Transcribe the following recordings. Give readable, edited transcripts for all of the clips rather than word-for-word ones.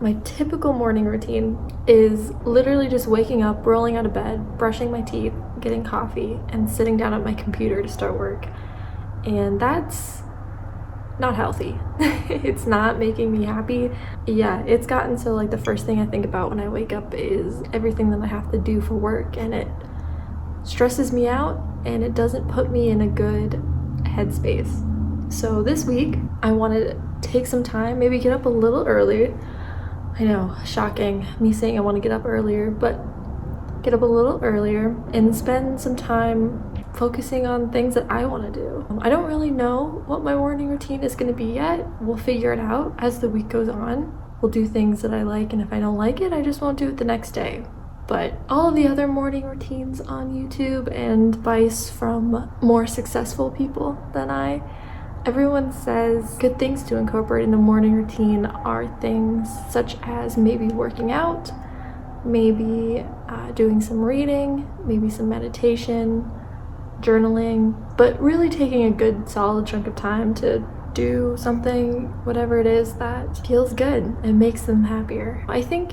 My typical morning routine is literally just waking up, rolling out of bed, brushing my teeth, getting coffee, and sitting down at my computer to start work. And that's not healthy. It's not making me happy. Yeah, it's gotten so like the first thing I think about when I wake up is everything that I have to do for work, and it stresses me out and it doesn't put me in a good headspace. So this week I wanted to take some time, maybe get up a little early. I know, shocking, me saying I want to get up earlier, but get up a little earlier and spend some time focusing on things that I want to do. I don't really know what my morning routine is going to be yet. We'll figure it out as the week goes on. We'll do things that I like, and if I don't like it, I just won't do it the next day. But all of the other morning routines on YouTube and advice from more successful people than everyone says good things to incorporate in a morning routine are things such as maybe working out, maybe doing some reading, maybe some meditation, journaling, but really taking a good solid chunk of time to do something, whatever it is that feels good and makes them happier. I think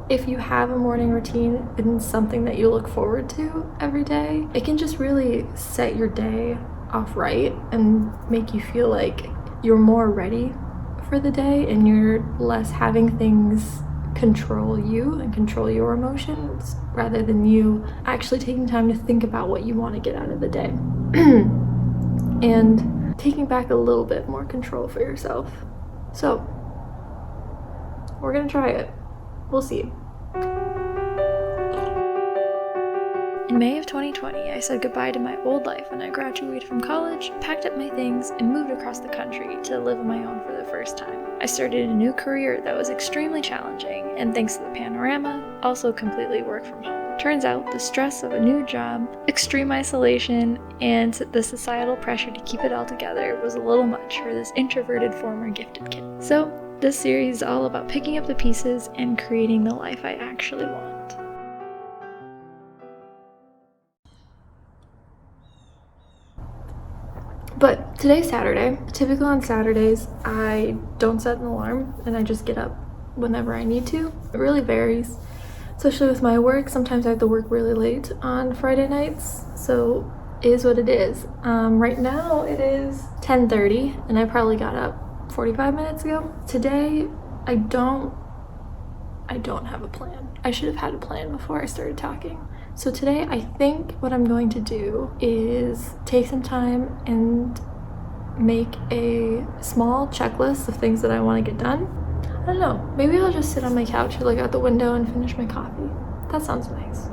if you have a morning routine and something that you look forward to every day, it can just really set your day off right and make you feel like you're more ready for the day and you're less having things control you and control your emotions rather than you actually taking time to think about what you want to get out of the day and taking back a little bit more control for yourself. So we're gonna try it. We'll see. In May of 2020, I said goodbye to my old life when I graduated from college, packed up my things, and moved across the country to live on my own for the first time. I started a new career that was extremely challenging, and thanks to the panorama, also completely work from home. Turns out the stress of a new job, extreme isolation, and the societal pressure to keep it all together was a little much for this introverted former gifted kid. So this series is all about picking up the pieces and creating the life I actually want. But today's Saturday. Typically on Saturdays, I don't set an alarm and I just get up whenever I need to. It really varies, especially with my work. Sometimes I have to work really late on Friday nights, so it is what it is. Right now it is 10:30 and I probably got up 45 minutes ago. Today, I don't have a plan. I should have had a plan before I started talking. So today, I think what I'm going to do is take some time and make a small checklist of things that I want to get done. I don't know, maybe I'll just sit on my couch or look out the window and finish my coffee. That sounds nice.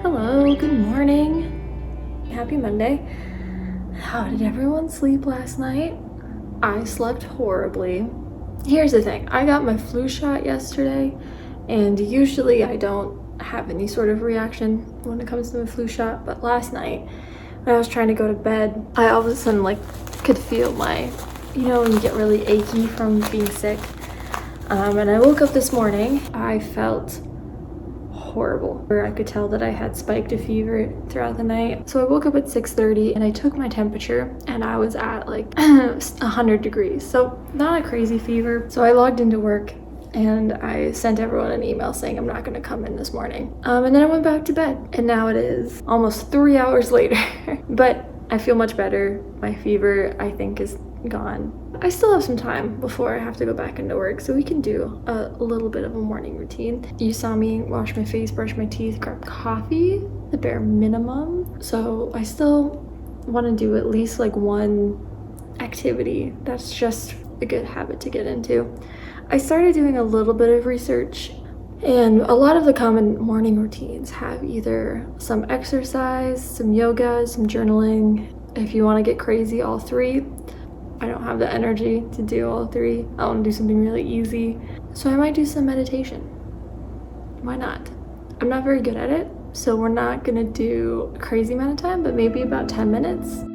Hello, good morning. Happy Monday. How did everyone sleep last night? I slept horribly. Here's the thing, I got my flu shot yesterday, and usually I don't have any sort of reaction when it comes to my flu shot, but last night when I was trying to go to bed, I all of a sudden could feel my, when you get really achy from being sick. And I woke up this morning, I felt horrible. I could tell that I had spiked a fever throughout the night. So I woke up at 6:30 and I took my temperature and I was at 100 degrees. So not a crazy fever. So I logged into work and I sent everyone an email saying I'm not going to come in this morning. And then I went back to bed and now it is almost 3 hours later. But I feel much better. My fever, I think, is gone. I still have some time before I have to go back into work, so we can do a little bit of a morning routine. You saw me wash my face, brush my teeth, grab coffee, the bare minimum. So I still want to do at least one activity. That's just a good habit to get into. I started doing a little bit of research, and a lot of the common morning routines have either some exercise, some yoga, some journaling. If you want to get crazy, all three. I don't have the energy to do all three. I want to do something really easy. So I might do some meditation. Why not? I'm not very good at it, so we're not gonna do a crazy amount of time, but maybe about 10 minutes.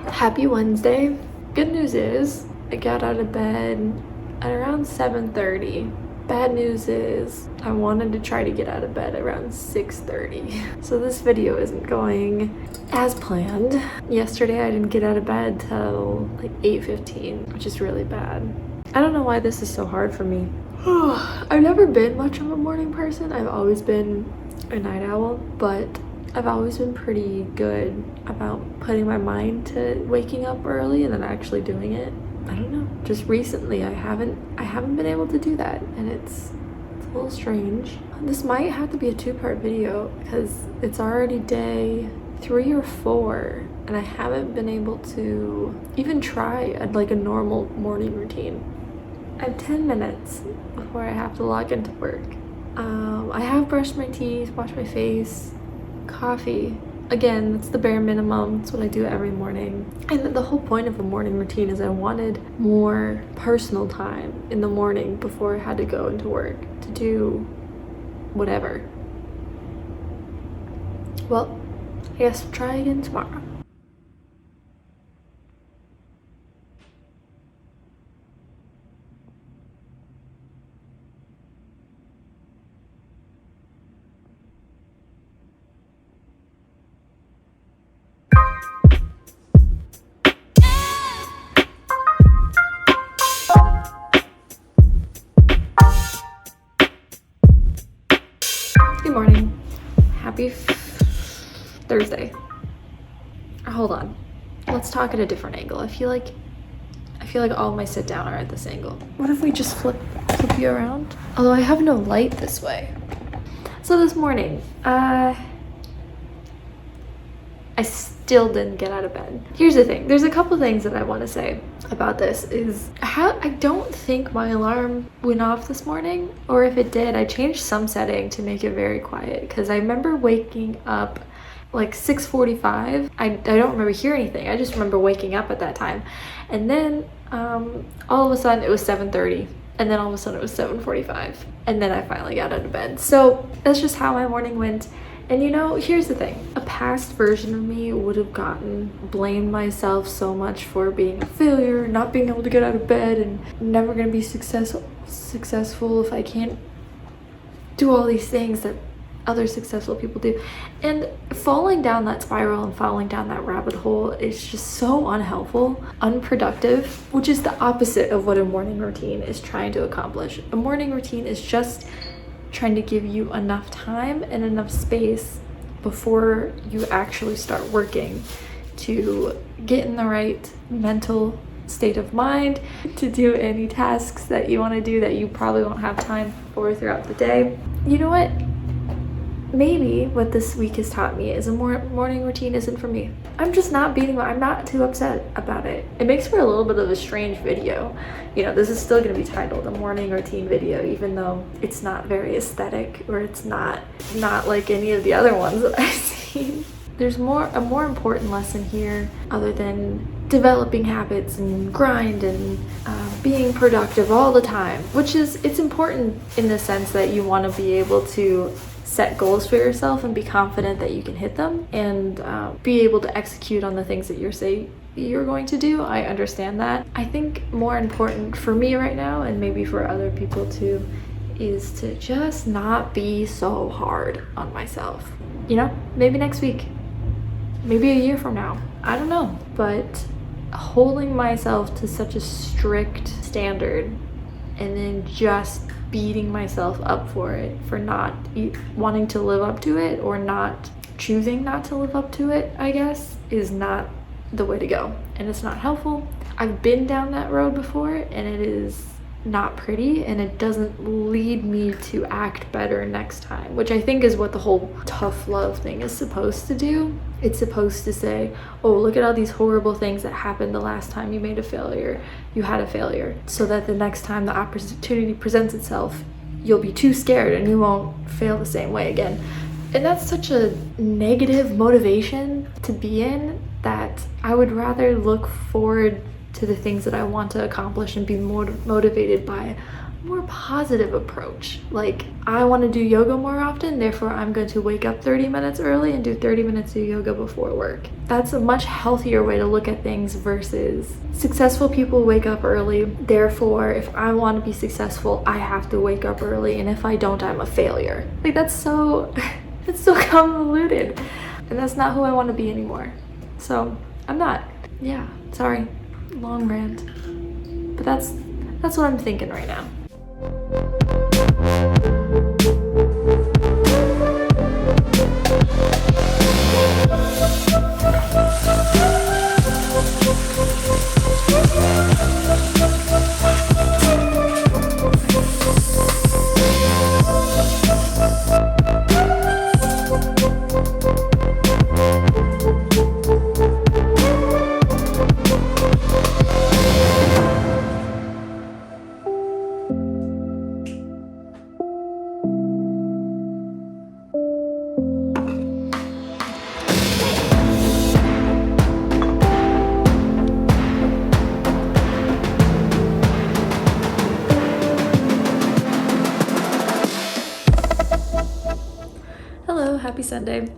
Happy Wednesday. Good news is I got out of bed at around 7:30. Bad news is I wanted to try to get out of bed around 6:30. So this video isn't going as planned. Yesterday I didn't get out of bed till 8:15, which is really bad. I don't know why this is so hard for me. I've never been much of a morning person. I've always been a night owl, but I've always been pretty good about putting my mind to waking up early and then actually doing it. I don't know. Just recently I haven't been able to do that, and it's a little strange. This might have to be a two-part video because it's already day 3 or 4 and I haven't been able to even try a normal morning routine. I have 10 minutes before I have to log into work. I have brushed my teeth, washed my face, coffee. Again, that's the bare minimum. It's what I do every morning. And the whole point of the morning routine is I wanted more personal time in the morning before I had to go into work to do whatever. Well, I guess we'll try again tomorrow. Good morning. Happy Thursday. Hold on. Let's talk at a different angle. I feel like all of my sit down are at this angle. What if we just flip you around? Although I have no light this way. So this morning, I still didn't get out of bed. Here's the thing. There's a couple things that I want to say about this is how I don't think my alarm went off this morning, or if it did, I changed some setting to make it very quiet because I remember waking up 6:45. I don't remember hearing anything. I just remember waking up at that time. And then all of a sudden it was 7:30. And then all of a sudden it was 7:45. And then I finally got out of bed. So that's just how my morning went. And you know, here's the thing. A past version of me would have blamed myself so much for being a failure, not being able to get out of bed, and never gonna be successful if I can't do all these things that other successful people do. And falling down that spiral and falling down that rabbit hole is just so unhelpful, unproductive, which is the opposite of what a morning routine is trying to accomplish. A morning routine is just trying to give you enough time and enough space before you actually start working to get in the right mental state of mind to do any tasks that you want to do that you probably won't have time for throughout the day. You know what? Maybe what this week has taught me is a morning routine isn't for me. I'm just not I'm not too upset about it. It makes for a little bit of a strange video. You know, this is still going to be titled a morning routine video, even though it's not very aesthetic, or it's not like any of the other ones that I've seen. There's a more important lesson here other than developing habits and grind and being productive all the time, which it's important in the sense that you want to be able to set goals for yourself and be confident that you can hit them, and be able to execute on the things that you're going to do. I understand that. I think more important for me right now, and maybe for other people too, is to just not be so hard on myself. You know, maybe next week, maybe a year from now, I don't know, but holding myself to such a strict standard and then just beating myself up for it, for not wanting to live up to it, or not choosing not to live up to it, I guess, is not the way to go. And it's not helpful. I've been down that road before, and it is not pretty, and it doesn't lead me to act better next time, which I think is what the whole tough love thing is supposed to do. It's supposed to say, oh, look at all these horrible things that happened the last time you had a failure, so that the next time the opportunity presents itself, you'll be too scared and you won't fail the same way again. And that's such a negative motivation to be in, that I would rather look forward to the things that I want to accomplish and be more motivated by a more positive approach. Like, I want to do yoga more often, therefore I'm going to wake up 30 minutes early and do 30 minutes of yoga before work. That's a much healthier way to look at things versus successful people wake up early, therefore if I want to be successful I have to wake up early, and if I don't I'm a failure. Like, that's so convoluted, and that's not who I want to be anymore. So I'm not. Yeah, sorry. Long rant, but that's what I'm thinking right now. Happy Sunday.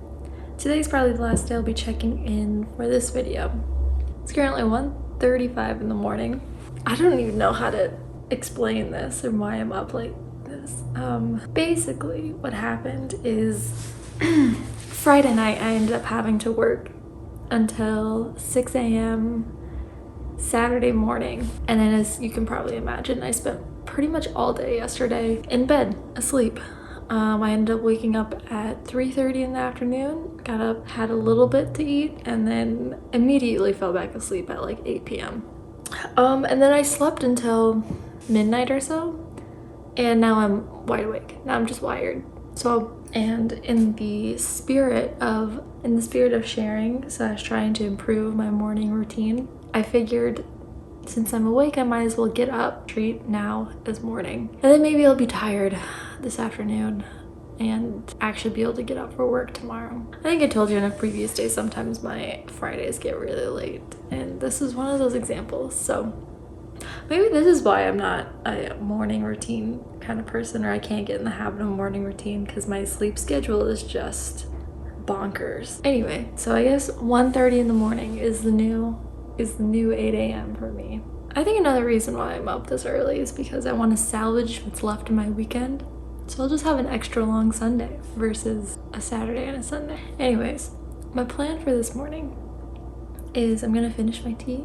Today's probably the last day I'll be checking in for this video. It's currently 1:35 in the morning. I don't even know how to explain this or why I'm up like this. Basically what happened is Friday night I ended up having to work until 6 a.m. Saturday morning, and then, as you can probably imagine, I spent pretty much all day yesterday in bed asleep. I ended up waking up at 3:30 in the afternoon, got up, had a little bit to eat, and then immediately fell back asleep at like 8 p.m. And then I slept until midnight or so, and now I'm wide awake. Now I'm just wired. So, and in the spirit of sharing / trying to improve my morning routine, I figured since I'm awake, I might as well get up, treat now as morning. And then maybe I'll be tired this afternoon and actually be able to get up for work tomorrow. I think I told you in a previous day, sometimes my Fridays get really late, and this is one of those examples. So maybe this is why I'm not a morning routine kind of person, or I can't get in the habit of a morning routine, because my sleep schedule is just bonkers. Anyway, so I guess 1:30 in the morning is the new 8 a.m. for me. I think another reason why I'm up this early is because I want to salvage what's left of my weekend. So I'll just have an extra long Sunday versus a Saturday and a Sunday. Anyways, my plan for this morning is I'm gonna finish my tea.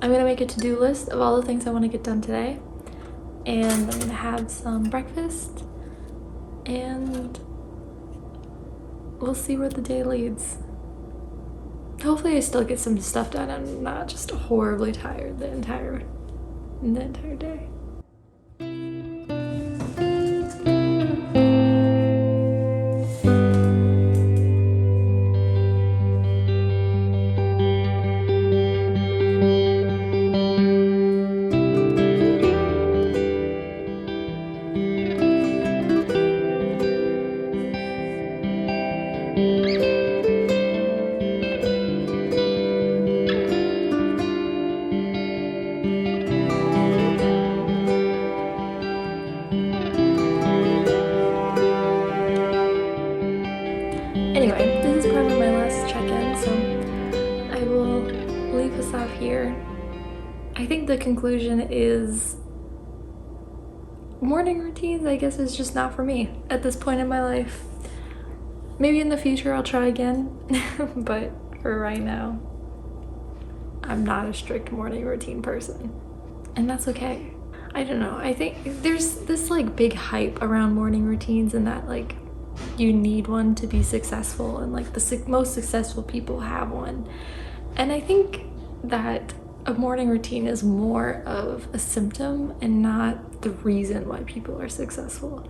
I'm gonna make a to-do list of all the things I want to get done today. And I'm gonna have some breakfast and we'll see where the day leads. Hopefully I still get some stuff done. I'm not just horribly tired the entire day. Anyway, this is probably my last check-in, so I will leave us off here. I think the conclusion is morning routines, I guess, is just not for me at this point in my life. Maybe in the future I'll try again, but for right now, I'm not a strict morning routine person, and that's okay. I don't know, I think there's this like big hype around morning routines and that like you need one to be successful, and like the most successful people have one. And I think that a morning routine is more of a symptom and not the reason why people are successful.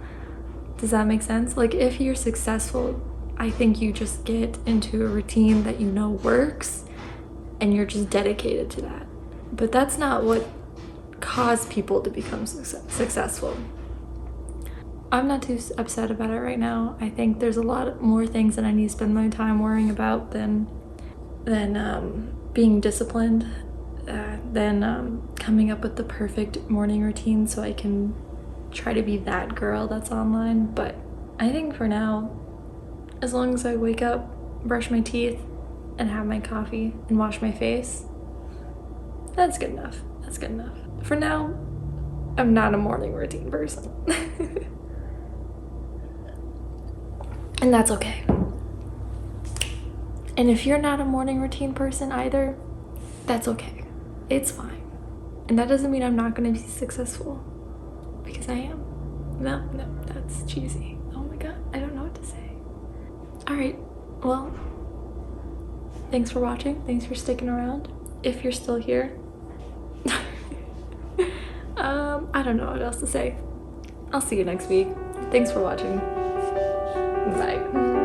Does that make sense? Like if you're successful, I think you just get into a routine that you know works and you're just dedicated to that. But that's not what caused people to become successful. I'm not too upset about it right now. I think there's a lot more things that I need to spend my time worrying about than being disciplined, than coming up with the perfect morning routine so I can try to be that girl that's online. But I think for now, as long as I wake up, brush my teeth, and have my coffee and wash my face, that's good enough. That's good enough. For now, I'm not a morning routine person. And that's okay. And if you're not a morning routine person either, that's okay. It's fine. And that doesn't mean I'm not going to be successful, because I am. No, that's cheesy. Oh my god, I don't know what to say. Alright, well, thanks for watching. Thanks for sticking around. If you're still here. I don't know what else to say. I'll see you next week. Thanks for watching. Bye.